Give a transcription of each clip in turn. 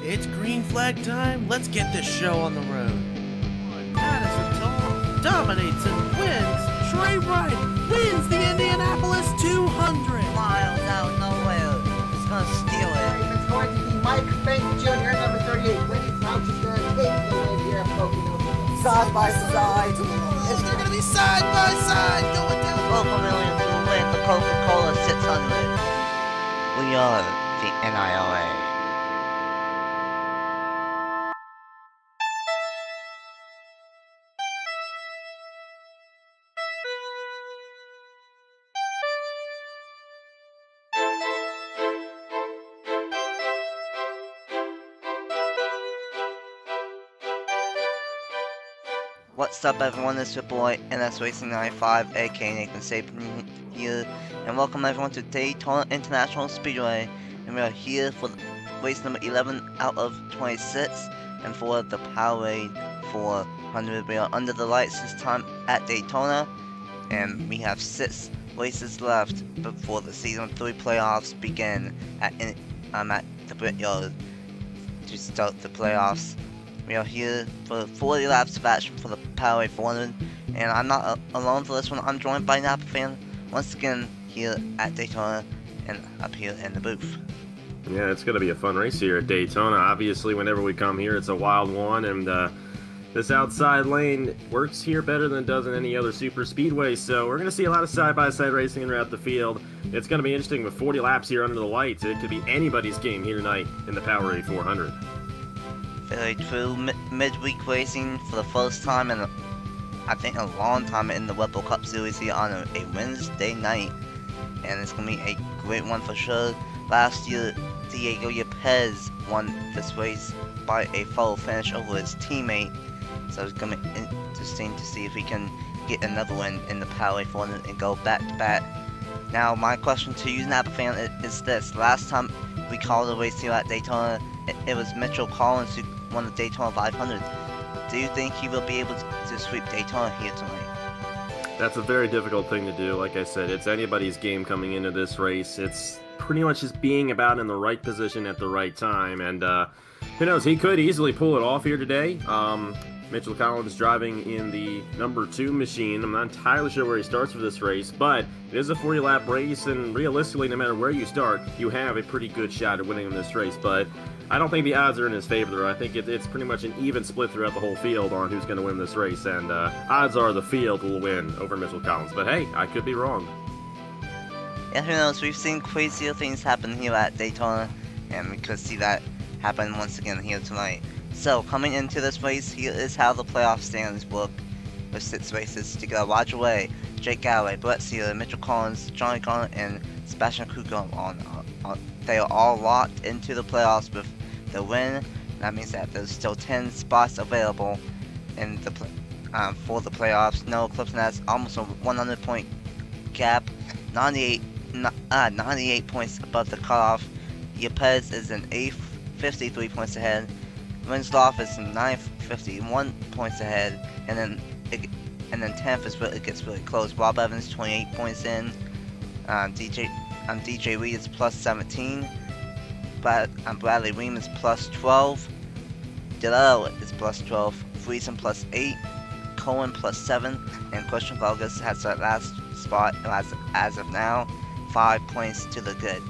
It's green flag time. Let's get this show on the road. Madison dominates and wins. Trey Wright wins the Indianapolis 200. Miles out nowhere. He's gonna steal it. It's going to be Mike Fink Jr., number 38. Winnie Crouch is going to take the win here at Pocono. Side by side. They're going to be side by side going down. Coca Millions will win the Coca-Cola 600. We are the NILA. What's up everyone, it's your boy NSRacing95 AKA Nathan Stapleton here, and welcome everyone to Daytona International Speedway, and we are here for race number 11 out of 26, and for the Powerade 400. We are under the lights this time at Daytona, and we have 6 races left before the Season 3 playoffs begin at the Brickyard to start the playoffs. We are here for 40 laps of action for the Powerade 400, and I'm not alone for this one. I'm joined by Napa fan once again here at Daytona and up here in the booth. Yeah, it's going to be a fun race here at Daytona. Obviously, whenever we come here, it's a wild one, and this outside lane works here better than it does in any other super speedway, so we're going to see a lot of side-by-side racing throughout the field. It's going to be interesting with 40 laps here under the lights. It could be anybody's game here tonight in the Powerade 400. Very true. Midweek racing for the first time in I think a long time in the Red Bull Cup Series here on a Wednesday night, and it's going to be a great one for sure. Last year, Diego Yepes won this race by a foul finish over his teammate, so it's going to be interesting to see if we can get another win in the Powerade 400 and go back to back. Now, my question to you, Napa fan, is this: last time we called a race here at Daytona, it was Mitchell Collins who won the Daytona 500. Do you think he will be able to sweep Daytona here tonight? That's a very difficult thing to do. Like I said, it's anybody's game coming into this race. It's pretty much just being about in the right position at the right time, and who knows, he could easily pull it off here today. Mitchell Collins driving in the number 2 machine. I'm not entirely sure where he starts for this race, but it is a 40-lap race, and realistically, no matter where you start, you have a pretty good shot at winning in this race. But I don't think the odds are in his favor, though. I think it's pretty much an even split throughout the whole field on who's going to win this race, and odds are the field will win over Mitchell Collins. But hey, I could be wrong. Yeah, who knows? We've seen crazier things happen here at Daytona, and we could see that happen once again here tonight. So, coming into this race, here is how the playoff standings work with 6 races to go. Roger Way, Jake Galloway, Brett Sealer, Mitchell Collins, Johnny Garnett, and Sebastian Kuko they are all locked into the playoffs with the win. That means that there's still 10 spots available in the for the playoffs. Noah Clifton has almost a 100-point gap, 98 points above the cutoff. Yepes is in 8th, 53 points ahead. Winslow is in 9th, 51 points ahead, and then 10th is it gets really close. Bob Evans 28 points in. DJ Reed is plus 17. Bradley Ream is plus 12. DeLo is plus 12. Friesen plus 8. Cohen plus 7. And Christian Vargas has that last spot as of now, 5 points to the good.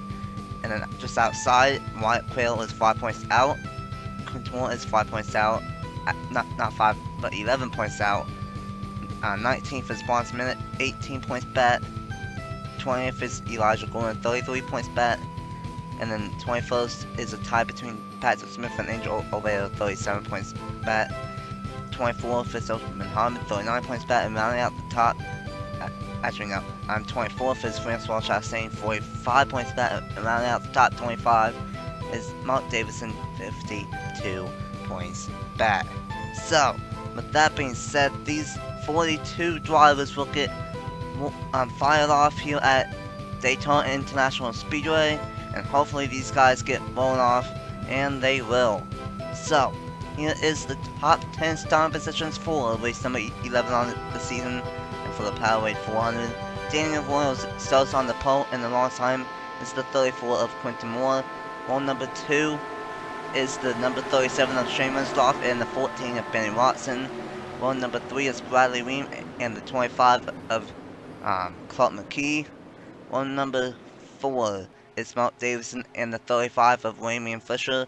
And then just outside, Wyatt Quayle is 5 points out. Quinton Moore is 5 points out. Not 5, but 11 points out. 19th is Bonds Minute, 18 points back. 20th is Elijah Gordon, 33 points back. And then 21st is a tie between Patrick Smith and Angel Oviedo, 37 points back. 24th is Osman Harmon, 39 points back. And rounding out the top, 24th is Francois Chastain, 45 points back. And rounding out the top 25 is Mark Davidson, 52 points back. So, with that being said, these 42 drivers will get fired off here at Daytona International Speedway, and hopefully these guys get blown off, and they will. So, here is the top 10 starting positions for race number 11 on the season, and for the Powerade 400. Daniel Royals starts on the pole, and the long time is the 34 of Quinton Moore. Pole number 2 is the number 37 of Shane Munsdorf and the 14 of Benny Watson. Well, number 3 is Bradley Ream and the 25 of Clark McKee. Well, number 4 is Mark Davison and the 35 of Ramian Fisher.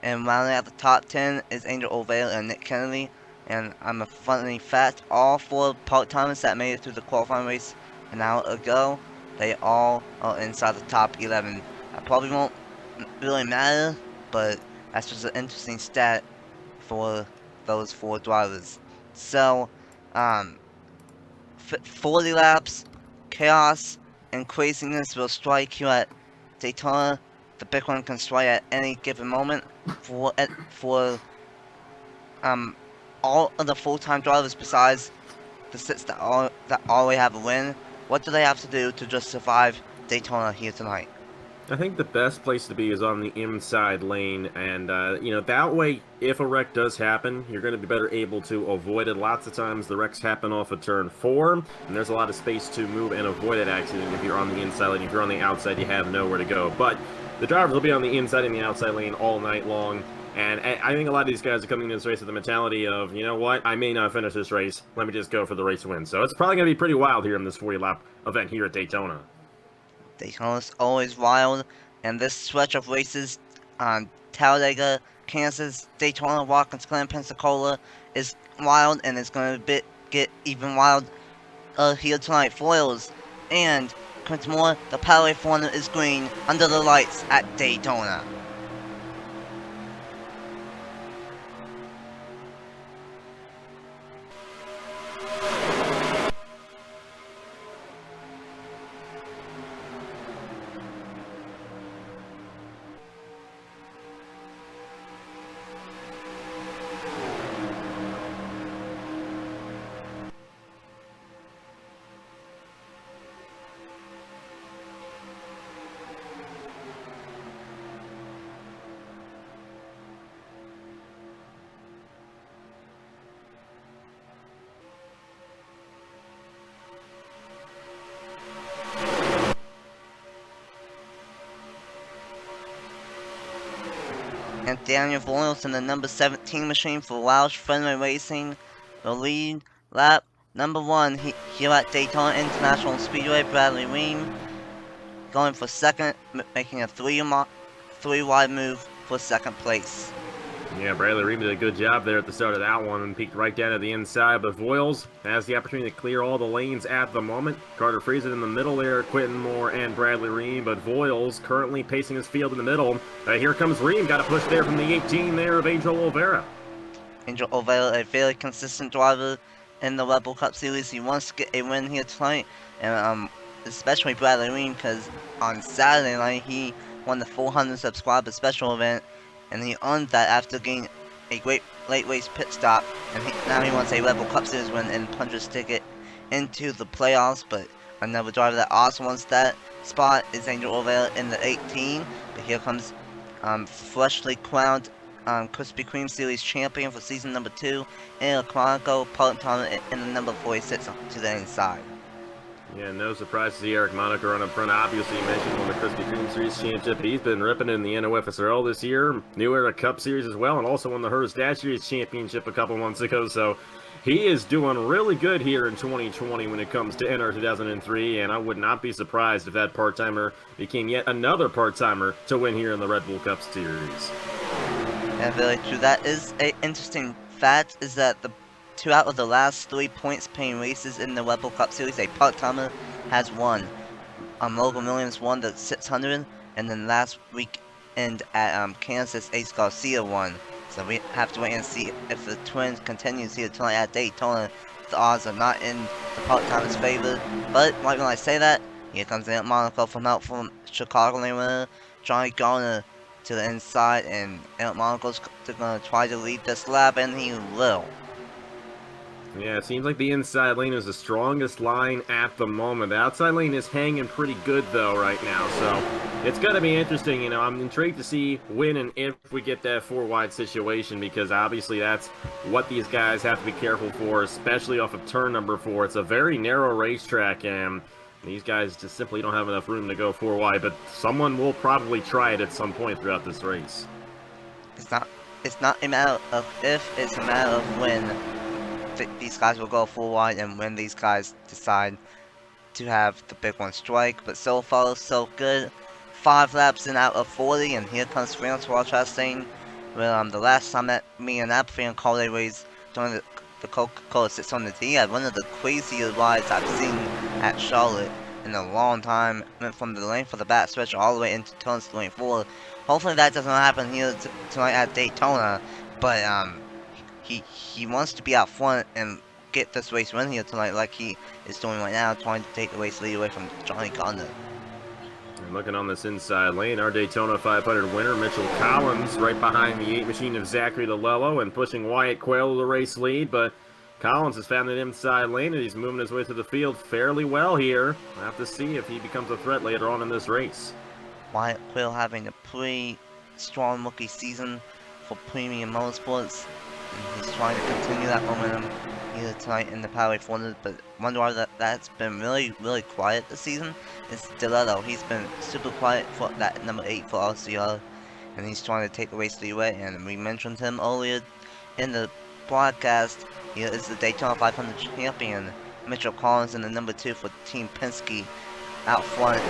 And rounding out the top 10 is Angel O'Vale and Nick Kennedy. And I'm a funny fact, all 4 part-timers that made it through the qualifying race an hour ago, they all are inside the top 11. I probably won't really matter, but that's just an interesting stat for those 4 drivers. So, 40 laps, chaos, and craziness will strike here at Daytona. The big one can strike at any given moment. For all of the full-time drivers besides the 6 that already have a win, what do they have to do to just survive Daytona here tonight? I think the best place to be is on the inside lane, and you know, that way, if a wreck does happen, you're going to be better able to avoid it. Lots of times the wrecks happen off of turn 4, and there's a lot of space to move and avoid that accident if you're on the inside lane. If you're on the outside, you have nowhere to go. But the drivers will be on the inside and the outside lane all night long, and I think a lot of these guys are coming into this race with the mentality of, you know what, I may not finish this race, let me just go for the race win. So it's probably going to be pretty wild here in this 40-lap event here at Daytona. Daytona's always wild, and this stretch of races on Talladega, Kansas, Daytona, Watkins Glen, Pensacola is wild, and it's going to get even wild here tonight. Foils and Quinton Moore, the Powerade formula is green under the lights at Daytona. And Daniel Voiles in the number 17 machine for Welsh Fenway Racing will lead lap number 1 here at Daytona International Speedway. Bradley Ream going for second, making a 3-wide move for second place. Yeah, Bradley Ream did a good job there at the start of that one and peeked right down at the inside, but Voiles has the opportunity to clear all the lanes at the moment. Carter Friesen in the middle there, Quinton Moore and Bradley Ream, but Voiles currently pacing his field in the middle. Here comes Ream, got a push there from the 18 there of Angel Oliveira. Angel Oliveira, a very consistent driver in the Red Bull Cup Series. He wants to get a win here tonight, and especially Bradley Ream, because on Saturday night he won the 400 subscriber special event, and he earned that after getting a great late race pit stop, and now he wants a Red Bull Cup Series win and punch his ticket into the playoffs. But another driver that also wants that spot is Angel Oliveira in the 18. But here comes freshly crowned Krispy Kreme Series champion for season number 2, Eric Monaco, part-time in the number 46 to the inside. Yeah, no surprise to see Eric Monaco run up front. Obviously, you mentioned won the Krispy Kreme Series championship. He's been ripping in the NOFSRL this year, New Era Cup Series as well, and also won the Hearst Dash Series championship a couple months ago. So he is doing really good here in 2020 when it comes to NR 2003, and I would not be surprised if that part-timer became yet another part-timer to win here in the Red Bull Cup Series. Yeah, very true. That is an interesting fact, is that the 2 out of the last 3 points-paying races in the Red Bull Cup Series, a part-timer has won. Logan Williams won the 600, and then last weekend at Kansas, Ace Garcia won. So we have to wait and see if the Twins continues here tonight at Daytona. The odds are not in the part-timer's favor. But right when I say that, here comes Eric Monaco from Chicago winner Johnny Garner to the inside, and Eric Monaco's going to try to lead this lap, and he will. Yeah, it seems like the inside lane is the strongest line at the moment. The outside lane is hanging pretty good, though, right now. So it's going to be interesting. You know, I'm intrigued to see when and if we get that 4-wide situation, because obviously that's what these guys have to be careful for, especially off of turn number 4. It's a very narrow racetrack, and these guys just simply don't have enough room to go 4 wide, but someone will probably try it at some point throughout this race. It's not a matter of if, it's a matter of when these guys will go full wide and when these guys decide to have the big one strike. But so far, so good. 5 laps in out of 40, and here comes Francois Chastain. Well, the last time that me and that fan called a race during the Coca-Cola 600, he had one of the craziest rides I've seen at Charlotte in a long time. Went from the length of the back stretch all the way into turns 24. Hopefully that doesn't happen here tonight at Daytona, but he wants to be out front and get this race win here tonight, like he is doing right now, trying to take the race lead away from Johnny Condon. And looking on this inside lane, our Daytona 500 winner, Mitchell Collins, right behind the 8 machine of Zachary DeLello and pushing Wyatt Quayle to the race lead, but Collins has found an inside lane and he's moving his way through the field fairly well here. We'll have to see if he becomes a threat later on in this race. Wyatt Quayle having a pretty strong rookie season for Premium Motorsports, and he's trying to continue that momentum here tonight in the Powerade 400, but one driver that's been really quiet this season is DeLello. He's been super quiet for that number 8 for RCR, and he's trying to take the race lead away, and we mentioned him earlier in the broadcast. Here is the Daytona 500 champion, Mitchell Collins, in the number 2 for Team Penske, out front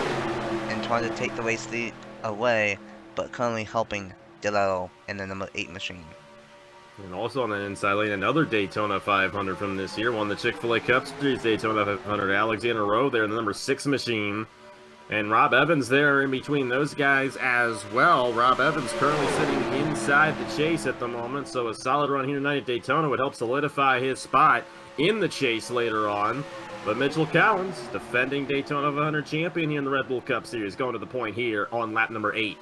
and trying to take the race lead away, but currently helping DeLello in the number 8 machine. And also on the inside lane, another Daytona 500 from this year, won the Chick-fil-A Cup Series Daytona 500, Alexander Rowe there in the number 6 machine. And Rob Evans there in between those guys as well. Rob Evans currently sitting inside the chase at the moment, so a solid run here tonight at Daytona would help solidify his spot in the chase later on. But Mitchell Collins, defending Daytona 500 champion here in the Red Bull Cup Series, going to the point here on lap number 8.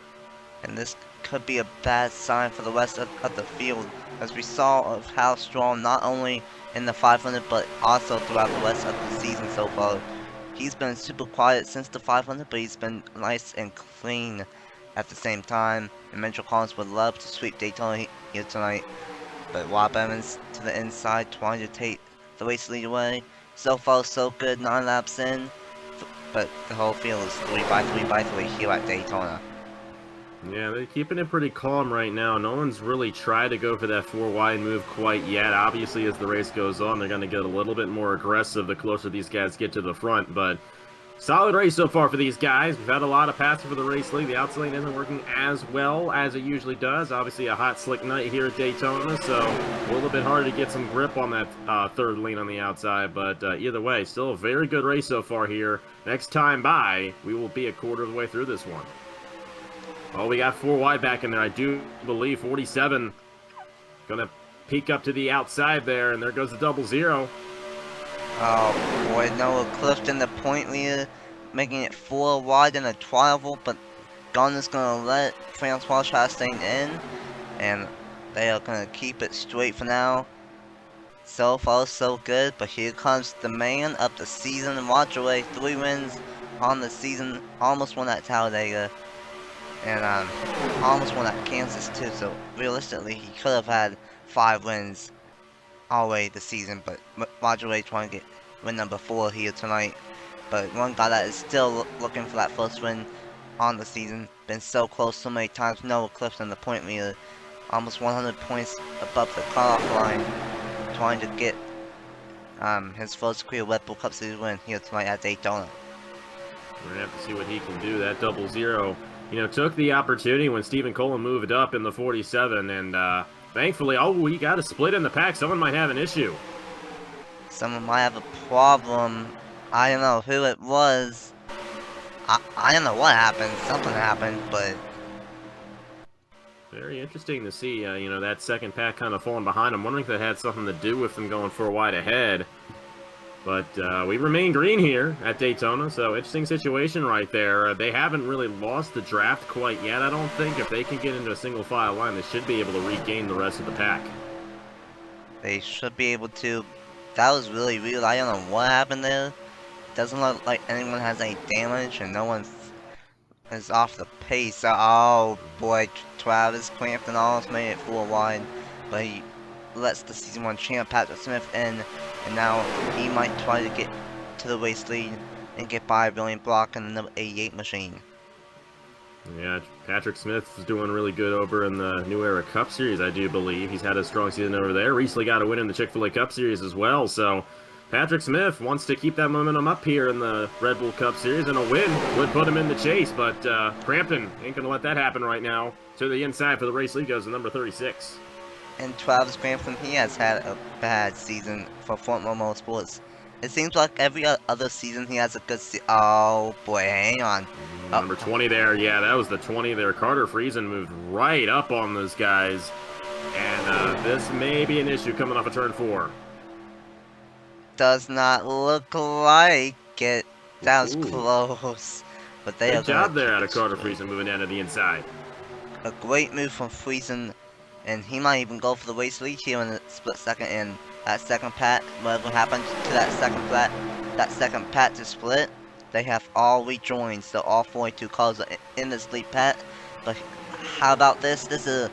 And this could be a bad sign for the rest of the field, as we saw of how strong not only in the 500 but also throughout the rest of the season so far. He's been super quiet since the 500, but he's been nice and clean at the same time. And Mitchell Collins would love to sweep Daytona here tonight, but Rob Evans to the inside trying to take the race lead away. So far so good, 9 laps in, but the whole field is 3x3x3 here at Daytona. Yeah, they're keeping it pretty calm right now. No one's really tried to go for that 4 wide move quite yet. Obviously, as the race goes on, they're going to get a little bit more aggressive the closer these guys get to the front. But solid race so far for these guys. We've had a lot of passing for the race lead. The outside lane isn't working as well as it usually does. Obviously, a hot, slick night here at Daytona, so a little bit harder to get some grip on that third lane on the outside. But either way, still a very good race so far here. Next time by, we will be a quarter of the way through this one. Oh, we got 4 wide back in there. I do believe 47 gonna peek up to the outside there, and there goes the 0-0. Oh boy, Noah Clifton, the point leader, making it 4 wide in a trial, but Gunner's gonna let Francois Chastain in, and they are gonna keep it straight for now. So far, so good, but here comes the man of the season, Roger. 3 wins on the season, almost won at Talladega. And almost won at Kansas too, so realistically he could have had 5 wins all the way this season, but Roger trying to get win number 4 here tonight. But one guy that is still looking for that first win on the season, been so close so many times, Noah Clifton, the point leader, almost 100 points above the cutoff line, trying to get his first career Red Bull Cup Series win here tonight at Daytona. We're going to have to see what he can do. That 0-0. You know, took the opportunity when Stephen Coleman moved up in the 47, and thankfully, oh, we got a split in the pack. Someone might have an issue. Someone might have a problem. I don't know who it was. I don't know what happened. Something happened, but very interesting to see, you know, that second pack kind of falling behind. I'm wondering if that had something to do with them going 4 wide ahead. But we remain green here at Daytona, so interesting situation right there. They haven't really lost the draft quite yet, I don't think. If they can get into a single file line, they should be able to regain the rest of the pack. They should be able to. That was really weird. I don't know what happened there. Doesn't look like anyone has any damage, and no one is off the pace. Oh boy, Travis Crampton almost made it 4 wide, but he lets the Season 1 champ Patrick Smith in, and now he might try to get to the race lead and get by William Block in the number 88 machine. Yeah, Patrick Smith is doing really good over in the New Era Cup Series, I do believe. He's had a strong season over there. Recently got a win in the Chick-fil-A Cup Series as well, so Patrick Smith wants to keep that momentum up here in the Red Bull Cup Series, and a win would put him in the chase, but Crampton ain't going to let that happen right now. To the inside for the race lead goes to number 36. And Travis Grantham, he has had a bad season for Front Row Motorsports. It seems like every other season he has a good oh boy, hang on. Number 20 there, yeah, that was the 20 there. Carter Friesen moved right up on those guys. And this may be an issue coming off of turn 4. Does not look like it. That was close. But they Good job there out of Carter Friesen moving down to the inside. A great move from Friesen. And he might even go for the race lead here in a split second in that second pat. Whatever happens to that second pat to split, they have all rejoined. So all 42 cars are in this lead pat. But how about this? This is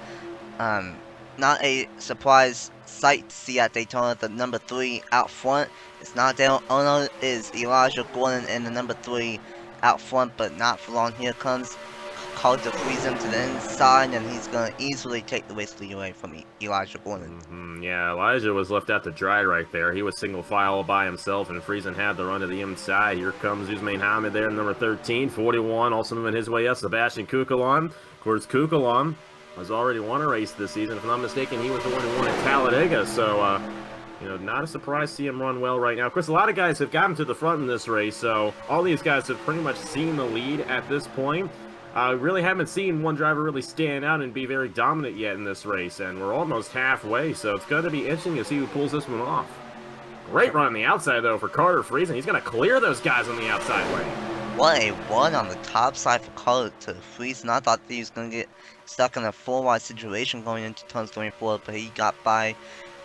not a surprise sight to see at Daytona. The number 3 out front. It's not Dale Ono, is Elijah Gordon in the number 3 out front, but not for long. Here comes Carter Friesen to the inside, and he's going to easily take the race lead away from Elijah Gordon. Yeah, Elijah was left out to dry right there. He was single file by himself, and Friesen had the run to the inside. Here comes Usmain Hamid there, number 13, 41, also moving his way up, Sebastian Kukulon. Of course, Kukulon has already won a race this season. If I'm not mistaken, he was the one who won at Talladega, so, you know, not a surprise to see him run well right now. Of course, a lot of guys have gotten to the front in this race, so all these guys have pretty much seen the lead at this point. Really haven't seen one driver really stand out and be very dominant yet in this race, and we're almost halfway, so it's going to be interesting to see who pulls this one off. Great run on the outside, though, for Carter Friesen. He's going to clear those guys on the outside way. What a one on the top side for Carter to Friesen. I thought that he was going to get stuck in a 4-wide situation going into turns 24, but he got by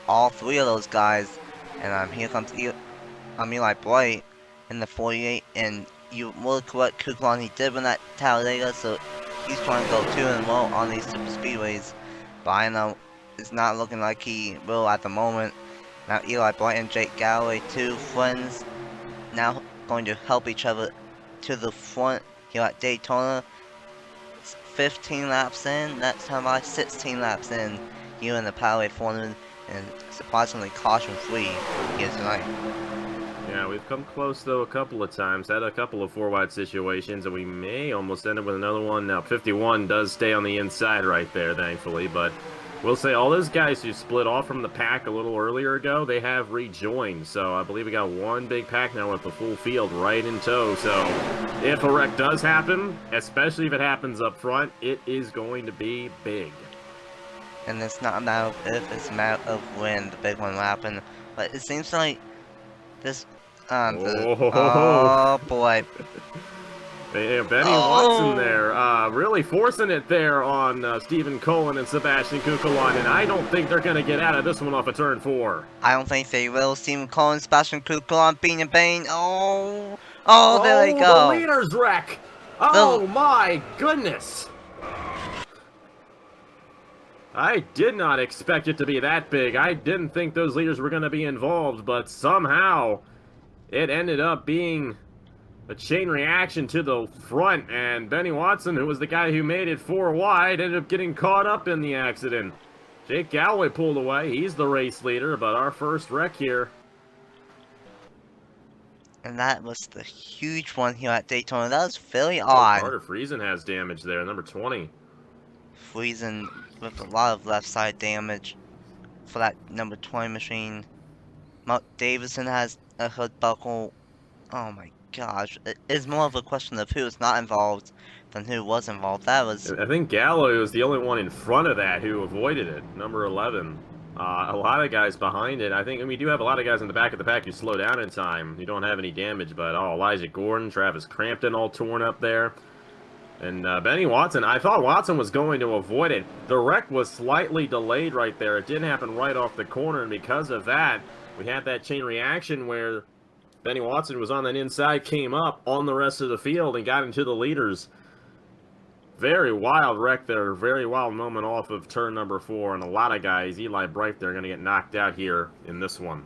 all 3 of those guys. And here comes Eli Bright in the 48, and you were correct, Kukulon, he did win that Talladega, so he's trying to go 2-0 on these super speedways. But I know it's not looking like he will at the moment. Now Eli Bright and Jake Galloway, 2 friends, now going to help each other to the front here at Daytona. It's 15 laps in, that's how much, 16 laps in here in the Powerade 400, and surprisingly caution-free here tonight. Yeah, we've come close, though, a couple of times. Had a couple of 4-wide situations, and we may almost end up with another one. Now, 51 does stay on the inside right there, thankfully. But we'll say all those guys who split off from the pack a little earlier ago, they have rejoined. So I believe we got one big pack now with the full field right in tow. So if a wreck does happen, especially if it happens up front, it is going to be big. And it's not a matter of if, it's a matter of when the big one will happen. But it seems like this... oh boy. Yeah, Benny Watson there, really forcing it there on Stephen Cullen and Sebastian Kukulon, and I don't think they're going to get out of this one off of turn 4. I don't think they will. Stephen Cullen, Sebastian Kukulon, Bean and Bane. Oh, there they go. The leader's wreck. Oh my goodness. I did not expect it to be that big. I didn't think those leaders were going to be involved, but somehow it ended up being a chain reaction to the front, and Benny Watson, who was the guy who made it 4 wide, ended up getting caught up in the accident. Jake Galloway pulled away. He's the race leader, but our first wreck here. And that was the huge one here at Daytona. That was very odd. Carter Friesen has damage there, number 20. Friesen with a lot of left side damage for that number 20 machine. Mark Davison has a hood buckle. Oh my gosh. It's more of a question of who was not involved than who was involved. That was... I think Galloway was the only one in front of that who avoided it, number 11. A lot of guys behind it. I think, and we do have a lot of guys in the back of the pack who slow down in time. You don't have any damage, but Elijah Gordon, Travis Crampton all torn up there. And Benny Watson, I thought Watson was going to avoid it. The wreck was slightly delayed right there. It didn't happen right off the corner, and because of that, we had that chain reaction where Benny Watson was on that inside, came up on the rest of the field, and got into the leaders. Very wild wreck there. Very wild moment off of turn number 4, and a lot of guys, Eli Bright, they're going to get knocked out here in this one.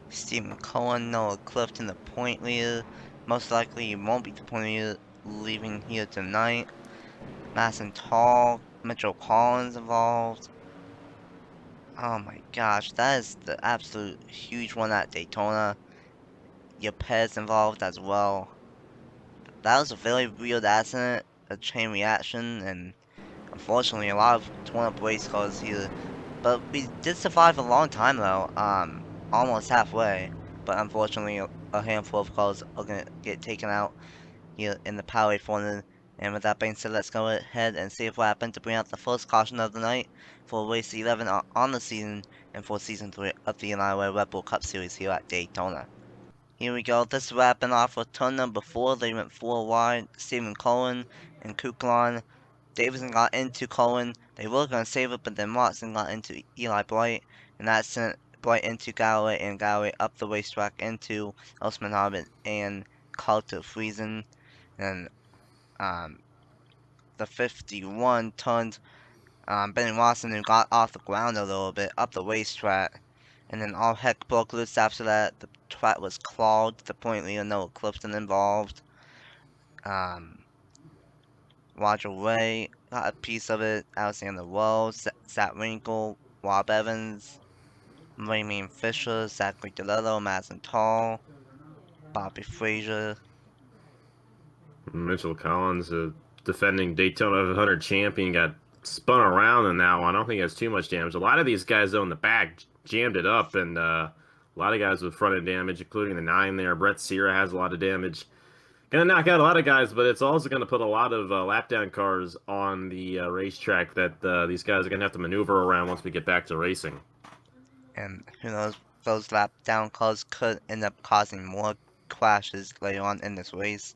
Stephen Cullen, Noah Clifton, the point leader. Most likely he won't be the point leader leaving here tonight. Madison Tall, Mitchell Collins involved. Oh my gosh, that is the absolute huge one at Daytona. Yepes involved as well. That was a very weird accident, a chain reaction, and unfortunately a lot of torn up race cars here. But we did survive a long time though, almost halfway. But unfortunately a handful of cars are gonna get taken out here in the Powerade 400. And with that being said, let's go ahead and see what happened to bring out the first caution of the night for race 11 on the season and for season 3 of the NIW Red Bull Cup Series here at Daytona. Here we go. This wrapping off with turn number 4. They went 4 wide. Stephen Cullen and Kuklon. Davidson got into Cullen. They were going to save it, but then Watson got into Eli Bright. And that sent Bright into Galloway, and Galloway up the racetrack into Osman Hobbit and Carter Friesen. And the 51 turned Benny Watson, who got off the ground a little bit, up the racetrack. And then all heck broke loose after that. The track was clogged to the point where no Clifton involved. Roger Ray got a piece of it. Alexander Wells, Zach Winkle, Rob Evans, Raymond Fisher, Zachary DeLillo, Madison Tall, Bobby Frazier. Mitchell Collins, a defending Daytona 500 champion, got spun around in that one. I don't think that's too much damage. A lot of these guys, though, in the back jammed it up, and a lot of guys with front end damage, including the 9 there. Brett Sierra has a lot of damage. Going to knock out a lot of guys, but it's also going to put a lot of lap down cars on the racetrack that these guys are going to have to maneuver around once we get back to racing. And who knows, those lap down cars could end up causing more crashes later on in this race.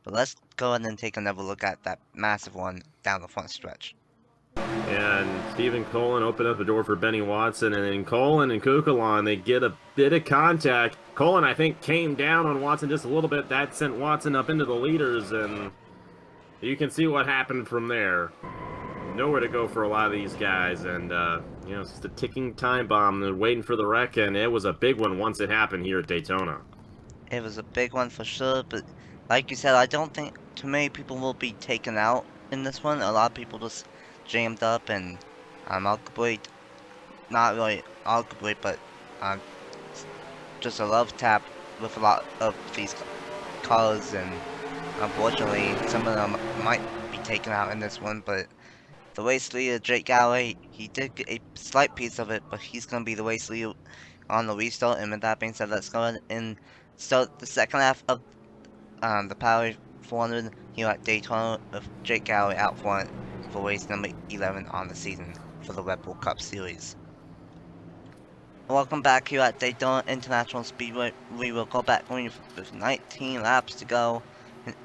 But let's go ahead and take another look at that massive one down the front stretch. And Stephen Cullen opened up the door for Benny Watson, and then Cullen and Kukulon, they get a bit of contact. Cullen, I think, came down on Watson just a little bit. That sent Watson up into the leaders, and you can see what happened from there. Nowhere to go for a lot of these guys, and, you know, it's just a ticking time bomb. They're waiting for the wreck, and it was a big one once it happened here at Daytona. It was a big one for sure, but like you said, I don't think too many people will be taken out in this one. A lot of people just jammed up, and arguably, not really arguably, but just a love tap with a lot of these cars, and unfortunately some of them might be taken out in this one. But the race leader, Jake Galloway, he did get a slight piece of it, but he's going to be the race leader on the restart. And with that being said, let's go ahead and start the second half of the Powerade 400 here at Daytona with Jake Galloway out front for race number 11 on the season for the Red Bull Cup Series. Welcome back here at Daytona International Speedway. We will go back with 19 laps to go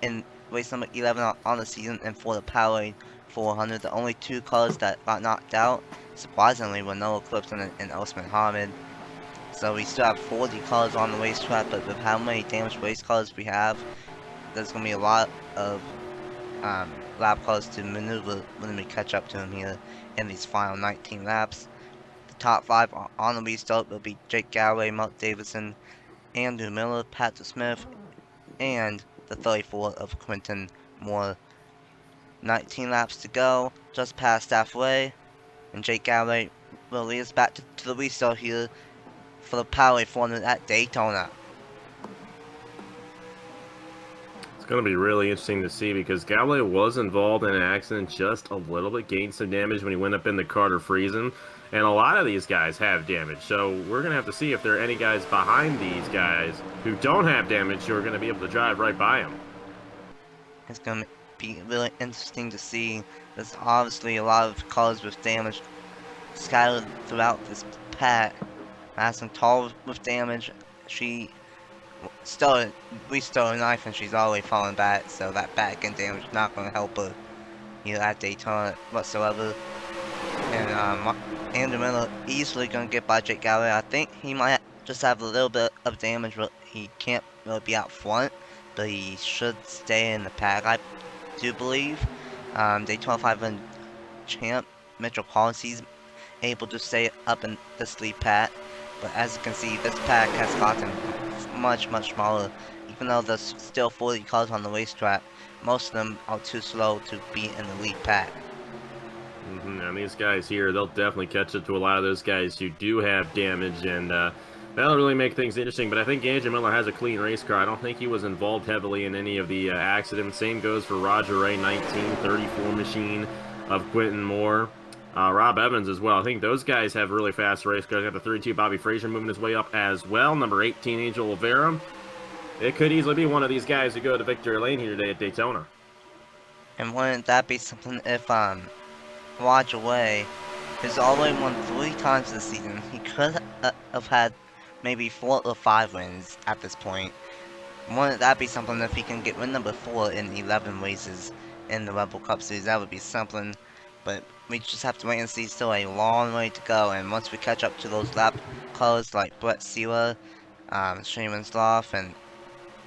in race number 11 on the season, and for the Powerade 400, the only 2 cars that got knocked out, surprisingly, were Noah Clifton and Osman Hamid. So we still have 40 cars on the racetrack, but with how many damaged race cars we have, there's going to be a lot of lap cars to maneuver when we catch up to him here in these final 19 laps. The top 5 on the restart will be Jake Galloway, Mark Davidson, Andrew Miller, Patrick Smith, and the 34 of Quentin Moore. 19 laps to go, just past halfway, and Jake Galloway will lead us back to the restart here for the Powerade 400 at Daytona. It's going to be really interesting to see because Galloway was involved in an accident just a little bit, gained some damage when he went up into Carter Friesen, and a lot of these guys have damage. So we're going to have to see if there are any guys behind these guys who don't have damage who are going to be able to drive right by them. It's going to be really interesting to see. There's obviously a lot of cars with damage scattered throughout this pack. Madison Tall with damage. She we stole a knife and she's already fallen back, so that back end damage is not going to help her here at Daytona whatsoever. And Andrew Miller easily going to get by Jake Galloway. I think he might just have a little bit of damage, but he can't really be out front, but he should stay in the pack, I do believe. Daytona 500 champ Mitchell Collins, he's able to stay up in this lead pack, but as you can see, this pack has gotten much smaller. You even though there's still 40 cars on the racetrack, most of them are too slow to be in the lead pack. And these guys here, they'll definitely catch up to a lot of those guys who do have damage, and that'll really make things interesting. But I think Andrew Miller has a clean race car. I don't think he was involved heavily in any of the accidents. Same goes for Roger Ray, 1934 machine of Quentin Moore. Rob Evans as well. I think those guys have really fast race cars. Got the 32 Bobby Frazier moving his way up as well. Number 18, Angel Oliveira. It could easily be one of these guys who go to victory lane here today at Daytona. And wouldn't that be something if Roger Ray has already won 3 times this season? He could have had maybe 4 or 5 wins at this point. Wouldn't that be something if he can get win number 4 in 11 races in the Rebel Cup Series? That would be something. But we just have to wait and see. Still a long way to go. And once we catch up to those lap cars like Brett Sela, Shane Winsloff, and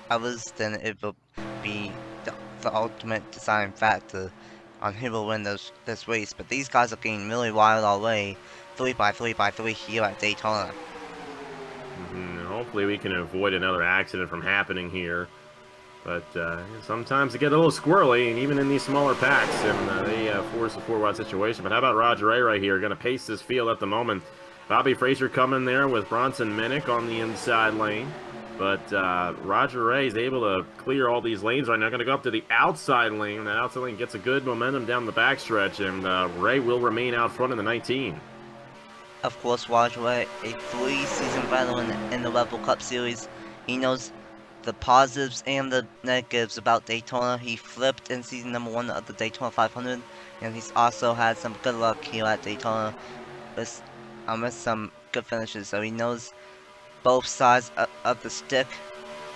others, then it will be the ultimate deciding factor on who will win this race. But these guys are getting really wild already. 3x3x3 here at Daytona. Hopefully we can avoid another accident from happening here. But sometimes they get a little squirrely, and even in these smaller packs, and they force a 4-wide situation. But how about Roger Ray right here? Going to pace this field at the moment. Bobby Frazier coming there with Bronson Minnick on the inside lane. But Roger Ray is able to clear all these lanes right now. Going to go up to the outside lane. That outside lane gets a good momentum down the backstretch, and Ray will remain out front in the 19. Of course, Roger Ray, a 3-season veteran in the Rebel Cup Series. He knows the positives and the negatives about Daytona. He flipped in season number 1 of the Daytona 500, and he's also had some good luck here at Daytona with some good finishes. So he knows both sides of the stick,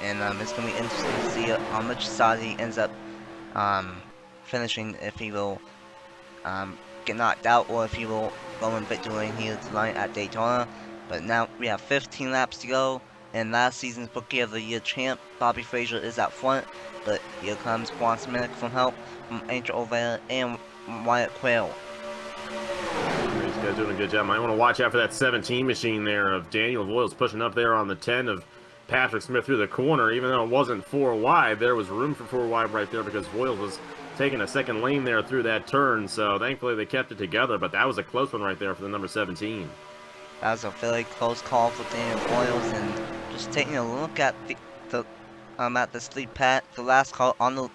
and it's going to be interesting to see on which side he ends up finishing, if he will get knocked out or if he will go in victory lane here tonight at Daytona. But now we have 15 laps to go, and last season's Rookie of the Year champ Bobby Frazier is out front, but here comes Bronson Minnick from help from Angel Oliveira and Wyatt Quayle. These guys doing a good job. I want to watch out for that 17 machine there of Daniel Voiles pushing up there on the 10 of Patrick Smith through the corner. Even though it wasn't 4 wide, there was room for 4 wide right there because Voiles was taking a second lane there through that turn. So thankfully they kept it together, but that was a close one right there for the number 17. That was a very close call for Daniel Voiles, and just taking a look at the sleep pack, the last call on the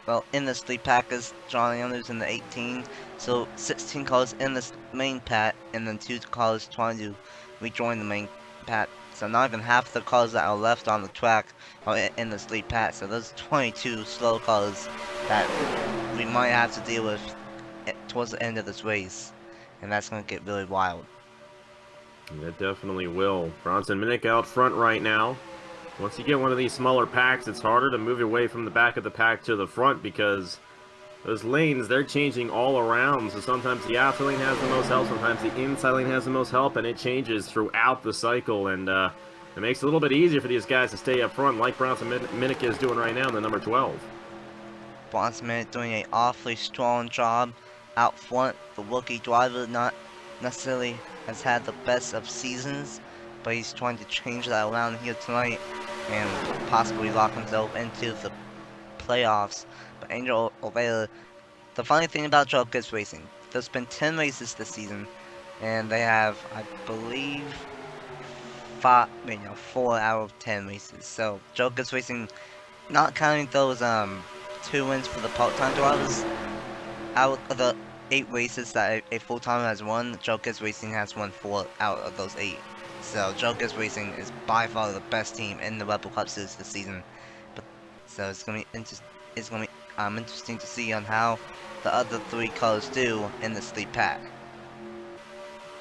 well, in the sleep pack is John Anders in the 18. So 16 cars in this main pack, and then 2 cars trying to rejoin the main pack. So not even half the cars that are left on the track are in the sleep pack. So there's 22 slow cars that we might have to deal with towards the end of this race, and that's going to get really wild. It definitely will. Bronson Minnick out front right now. Once you get one of these smaller packs, it's harder to move away from the back of the pack to the front because those lanes, they're changing all around. So sometimes the outside lane has the most help, sometimes the inside lane has the most help, and it changes throughout the cycle. And it makes it a little bit easier for these guys to stay up front, like Bronson Minnick is doing right now in the number 12. Bronson Minnick doing an awfully strong job out front. The rookie driver not necessarily has had the best of seasons, but he's trying to change that around here tonight and possibly lock himself into the playoffs. But Angel Oliveira, the funny thing about Joe Gibbs Racing, there's been 10 races this season, and they have, I believe, 4 out of 10 races. So Joe Gibbs Racing, not counting those 2 wins for the part-time drivers, out of the 8 races that a full-timer has won, Joe Gibbs Racing has won 4 out of those 8. So Joe Gibbs Racing is by far the best team in the Rebel Cup Series this season. So it's gonna be interesting to see on how the other 3 cars do in the sleep pack.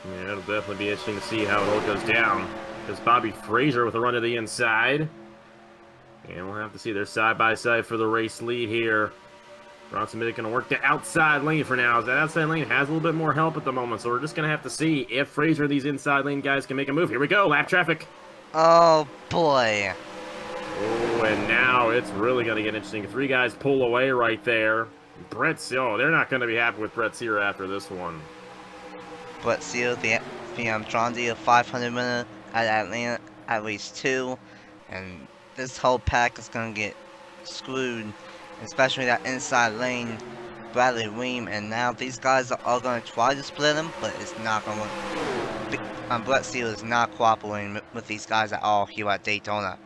Yeah, it'll definitely be interesting to see how it all goes down. There's Bobby Frazier with a run to the inside. And we'll have to see. They're side by side for the race lead here. Bronson Minnick going to work the outside lane for now. That outside lane has a little bit more help at the moment, so we're just going to have to see if Frazier and these inside lane guys can make a move. Here we go, lap traffic. Oh, boy. Oh, and now it's really going to get interesting. 3 guys pull away right there. Brett Sear, they're not going to be happy with Brett Sear after this one. Brett Sear, the John Deere 500 winner at Atlanta at race 2, and this whole pack is gonna get screwed, especially that inside lane, Bradley Ream, and now these guys are all gonna try to split him, but it's not gonna work. Brett Steele is not cooperating with these guys at all here at Daytona.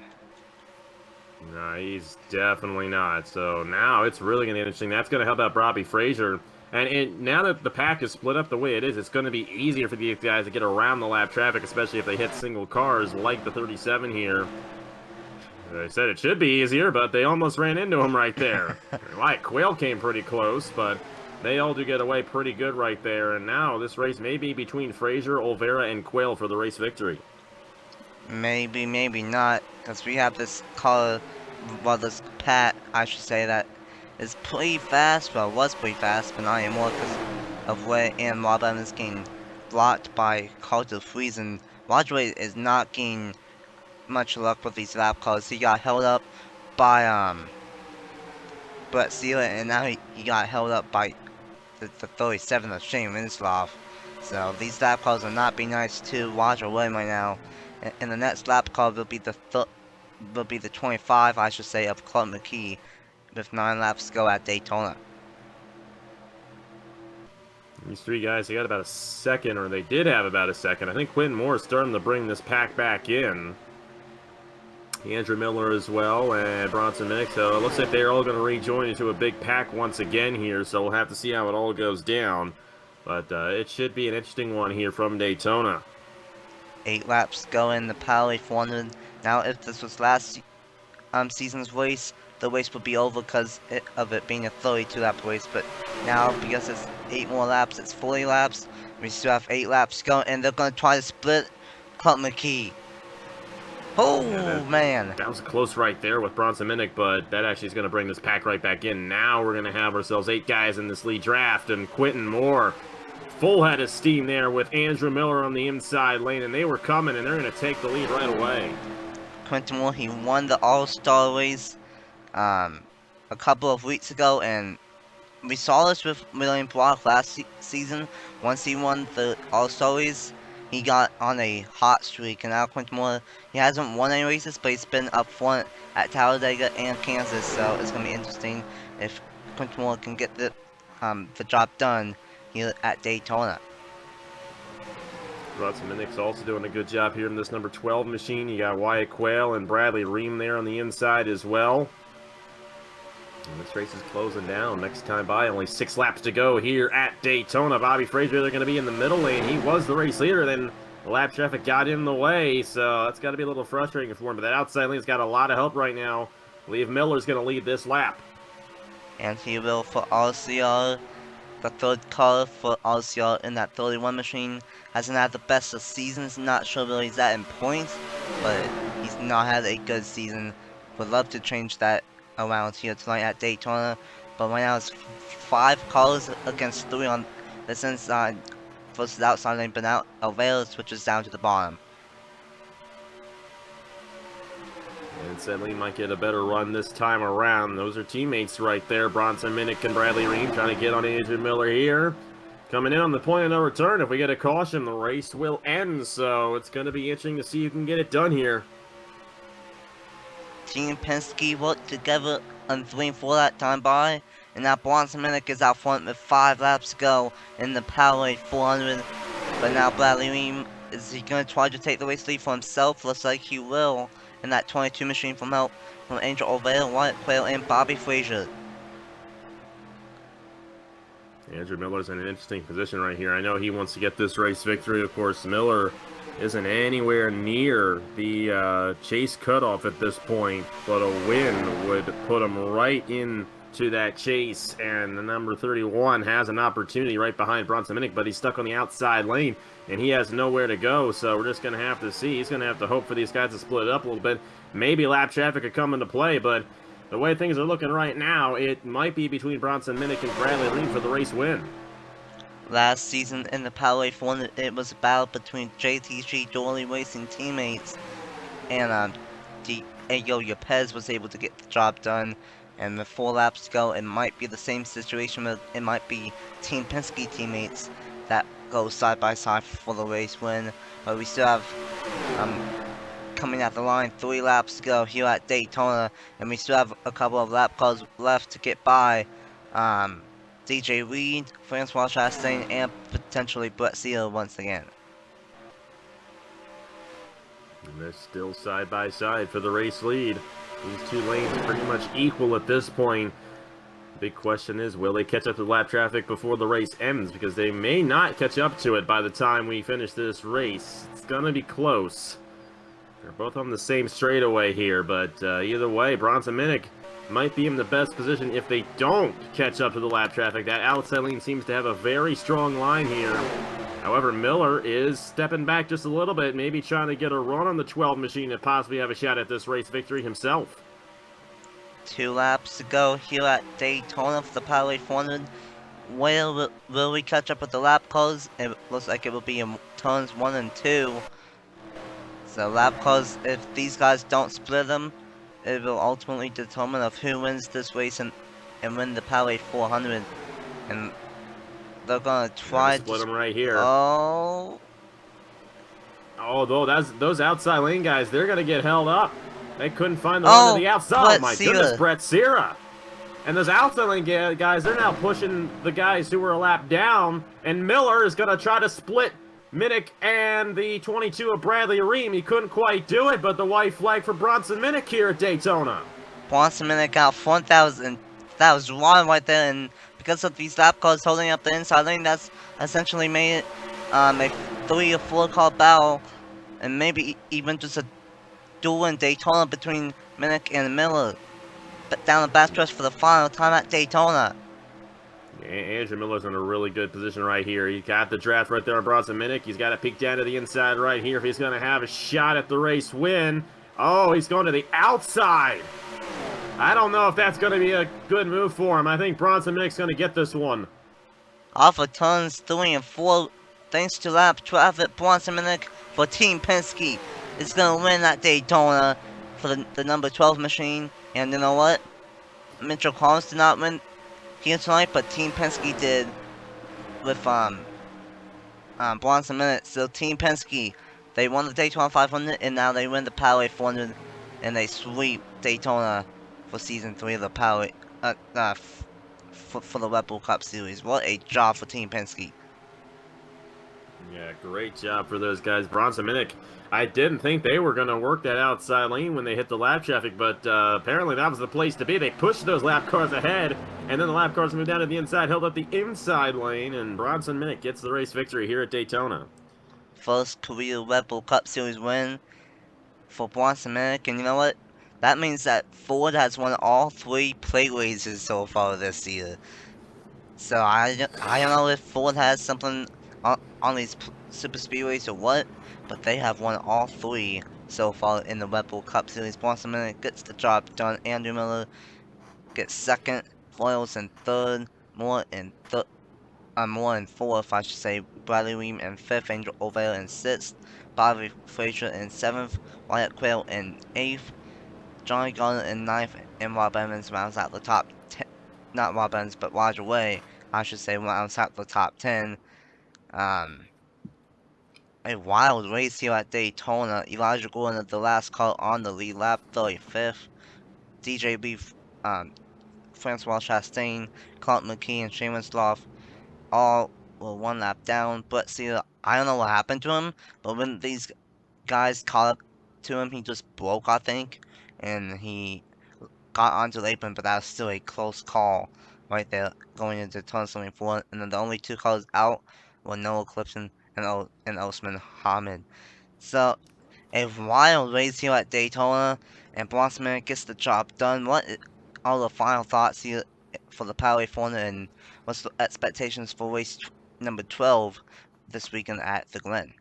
No, he's definitely not. So now it's really going to be interesting. That's going to help out Bobby Frazier. And now that the pack is split up the way it is, it's going to be easier for these guys to get around the lap traffic, especially if they hit single cars like the 37 here. I said it should be easier, but they almost ran into him right there. Wyatt Quayle came pretty close, but they all do get away pretty good right there. And now this race may be between Frazier, Olvera, and Quayle for the race victory. Maybe, maybe not, because we have this car, well, this Pat, I should say, that is pretty fast. Well, was pretty fast, but not anymore because of Wright and Rob Evans getting blocked by Carter Friesen. Roger Wright is not getting much luck with these lap cars. He got held up by Brett Steele, and now he got held up by the 37 of Shane Winslow. So these lap cars are not being nice to Roger Wright right now. And the next lap car will be the 25, I should say, of Clark McKee, with 9 laps to go at Daytona. These three guys, they got about a second, or they did have about a second. I think Quinn Moore is starting to bring this pack back in. Andrew Miller as well, and Bronson Minnick. So it looks like they're all going to rejoin into a big pack once again here, so we'll have to see how it all goes down. But it should be an interesting one here from Daytona. 8 laps go in the Powerade 400. Now, if this was last season's race, the race would be over because of it being a 32-lap race. But now, because it's 8 more laps, it's 40 laps. We still have 8 laps to go, and they're going to try to split Clark McKee. Oh, yeah, man. That was close right there with Bronson Minnick, but that actually is going to bring this pack right back in. Now we're going to have ourselves 8 guys in this lead draft, and Quentin Moore full head of steam there with Andrew Miller on the inside lane, and they were coming, and they're going to take the lead right away. Quentin Moore, he won the All-Star race a couple of weeks ago, and we saw this with William Brock last season. Once he won the All-Star race, he got on a hot streak, and now Quentin Moore, he hasn't won any races, but he's been up front at Talladega and Kansas, so it's going to be interesting if Quentin Moore can get the job done here at Daytona. Bronson Minnick's also doing a good job here in this number 12 machine. You got Wyatt Quayle and Bradley Ream there on the inside as well. And this race is closing down. Next time by, only 6 laps to go here at Daytona. Bobby Frazier, they're going to be in the middle lane. He was the race leader, then the lap traffic got in the way, so that's got to be a little frustrating for him. But that outside lane's got a lot of help right now. I believe Miller's going to lead this lap. And he will for RCR. The third car for RCR in that 31 machine hasn't had the best of seasons. Not sure where he's at in points, but he's not had a good season. Would love to change that around here tonight at Daytona, but right now it's 5 cars against 3 on this inside versus outside lane, but now Olvera switches down to the bottom. And Sedley might get a better run this time around. Those are teammates right there. Bronson Minnick and Bradley Ream trying to get on Andrew Miller here. Coming in on the point of no return. If we get a caution, the race will end. So it's going to be interesting to see who can get it done here. Team Penske worked together on 3 and 4 that time by. And now Bronson Minnick is out front with 5 laps to go in the Powerade 400. But now Bradley Ream, is he going to try to take the race lead for himself? Looks like he will. In that 22 machine from help from Angel Olvera, Wyatt Quayle, and Bobby Frazier. Andrew Miller's in an interesting position right here. I know he wants to get this race victory. Of course, Miller isn't anywhere near the chase cutoff at this point, but a win would put him right into that chase, and the number 31 has an opportunity right behind Bronson Minnick, but he's stuck on the outside lane, and he has nowhere to go, so we're just going to have to see. He's going to have to hope for these guys to split it up a little bit. Maybe lap traffic could come into play, but the way things are looking right now, it might be between Bronson Minnick and Bradley Ream for the race win. Last season in the Powerade 400, it was a battle between JTG Dorley Racing teammates, and Diego Yepes was able to get the job done. And with 4 laps to go, it might be the same situation. It might be Team Penske teammates that go side by side for the race win. But we still have coming at the line. 3 laps to go here at Daytona, and we still have a couple of lap calls left to get by. DJ Reed, Francois Chastain, and potentially Brett Seal once again. And they're still side by side for the race lead. These two lanes are pretty much equal at this point. The big question is, will they catch up to lap traffic before the race ends? Because they may not catch up to it by the time we finish this race. It's gonna be close. They're both on the same straightaway here, but either way, Bronson Minnick might be in the best position if they don't catch up to the lap traffic. That outside lane seems to have a very strong line here. However, Miller is stepping back just a little bit, maybe trying to get a run on the 12 machine and possibly have a shot at this race victory himself. 2 laps to go here at Daytona for the Powerade 400. Will we catch up with the lap calls? It looks like it will be in turns 1 and 2. So lap calls, if these guys don't split them, it will ultimately determine of who wins this race and win the Powerade 400. And they're gonna try to split them right here. Oh, though those outside lane guys, they're gonna get held up. They couldn't find the one to the outside. Oh my goodness, Brett Sierra. And those outside lane guys, they're now pushing the guys who were a lap down. And Miller is gonna try to split Minnick and the 22 of Bradley Ream. He couldn't quite do it, but the white flag for Bronson Minnick here at Daytona. Bronson Minnick out front. That was wrong right there, and because of these lap cars holding up the inside lane, that's essentially made it a 3 or 4 car battle, and maybe even just a duel in Daytona between Minnick and Miller. But down the backstretch for the final time at Daytona. Andrew Miller's in a really good position right here. He got the draft right there on Bronson Minnick. He's got to peek down to the inside right here if he's going to have a shot at the race win. Oh, he's going to the outside. I don't know if that's going to be a good move for him. I think Bronson Minnick's going to get this one. Off of turns 3 and 4, thanks to lap traffic, Bronson Minnick for Team Penske is going to win that Daytona for the number 12 machine. And you know what? Mitchell Collins did not win here tonight, but Team Penske did with Bronson Minnick. So Team Penske, they won the Daytona 500, and now they win the Powerade 400, and they sweep Daytona for Season 3 of the Powerade, for the Red Bull Cup Series. What a job for Team Penske. Yeah, great job for those guys. Bronson Minnick, I didn't think they were going to work that outside lane when they hit the lap traffic, but apparently that was the place to be. They pushed those lap cars ahead, and then the lap cars moved down to the inside, held up the inside lane, and Bronson Minnick gets the race victory here at Daytona. First career Red Bull Cup Series win for Bronson Minnick, and you know what? That means that Ford has won all 3 plate races so far this year. So I don't know if Ford has something on these super speedways or what, but they have won all 3 so far in the Red Bull Cup Series. Bronson Minnick gets the job done. Andrew Miller gets second, Foyles in third, Moore in 4th, I should say. Bradley Ream in 5th, Angel Ovale in 6th, Bobby Frazier in 7th, Wyatt Quayle in 8th, Johnny Garner in 9th, and Rob Evans rounds out the top 10. Not Rob Evans, but Roger Way, I should say, rounds out the top 10. A wild race here at Daytona. Elijah Gordon, the last car on the lead lap, 35th. DJB, Francois Chastain, Clark McKee, and Shane Sloth all were 1 lap down. But see, I don't know what happened to him, but when these guys caught up to him, he just broke, I think, and he got onto the apron, but that was still a close call right there going into turn 74. And then the only 2 cars out were Noah Clifton and Osman Hamid. So, a wild race here at Daytona, and Bronson Minnick gets the job done. What are the final thoughts here for the Powerade 400, and what's the expectations for race number 12 this weekend at the Glen?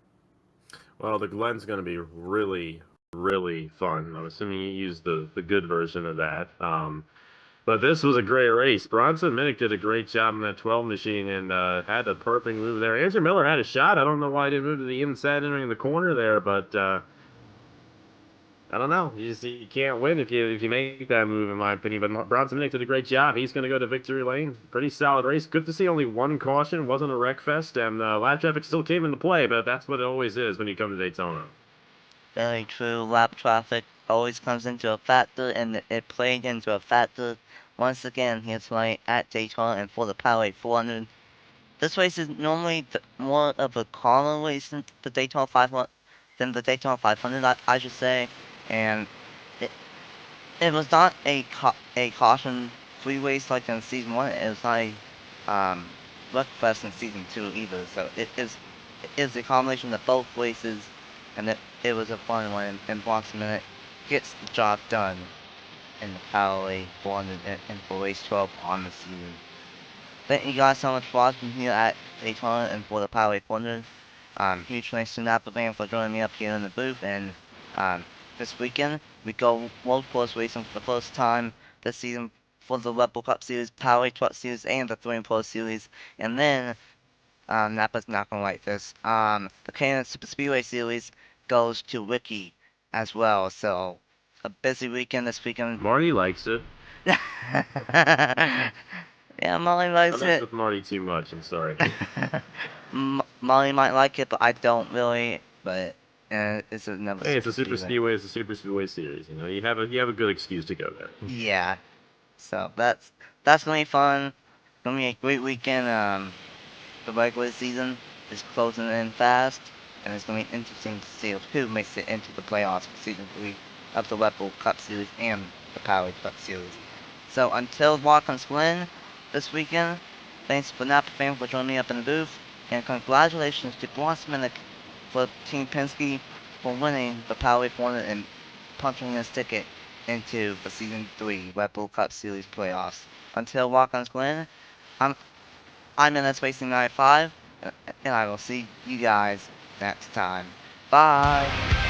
Well, the Glen's going to be really, really fun. I'm assuming you used the good version of that. But this was a great race. Bronson Minnick did a great job in that 12 machine and had a perfect move there. Andrew Miller had a shot. I don't know why he didn't move to the inside entering the corner there, but I don't know. You can't win if you make that move, in my opinion. But Bronson Minnick did a great job. He's going to go to victory lane. Pretty solid race. Good to see only 1 caution. It wasn't a wreck fest, and lap traffic still came into play, but that's what it always is when you come to Daytona. Very true. Lap traffic always comes into a factor, and it played into a factor once again here tonight at Daytona and for the Powerade 400. This race is normally more of a calmer race than the Daytona 500, I should say, and it, it was not a caution-free race like in season 1. It was not a Wreckfest in season 2 either. So it is a combination of both races, and it was a fun one. And Boston Minute gets the job done in the Powerade 400 and for race 12 on the season. Thank you guys so much for watching here at Daytona and for the Powerade 400. Huge thanks to NSRacing95 for joining me up here in the booth, and this weekend we go road course racing for the first time this season for the Red Bull Cup Series, Powerade Truck Series, and the Touring Pro Series, and then Napa's not gonna like this. The Canada Super Speedway Series goes to Ricky as well, so a busy weekend this weekend. Marty likes it. Yeah, Molly I likes mess it. with Marty too much. I'm sorry. Molly might like it, but I don't really. But it's another. Hey, it's a super speedway. It's a super speedway series. You know, you have a good excuse to go there. Yeah. So that's gonna be fun. Gonna be a great weekend. The regular season is closing in fast, and it's gonna be interesting to see who makes it into the playoffs for season 3 of the Red Bull Cup Series and the Powerade Cup Series. So until Watkins Glen this weekend, thanks for NSRacing for joining me up in the booth, and congratulations to Blossman for Team Penske for winning the Powerade 400 and punching his ticket into the season 3 Red Bull Cup Series playoffs. Until Watkins Glen, I'm NSRacing95, and I will see you guys next time. Bye!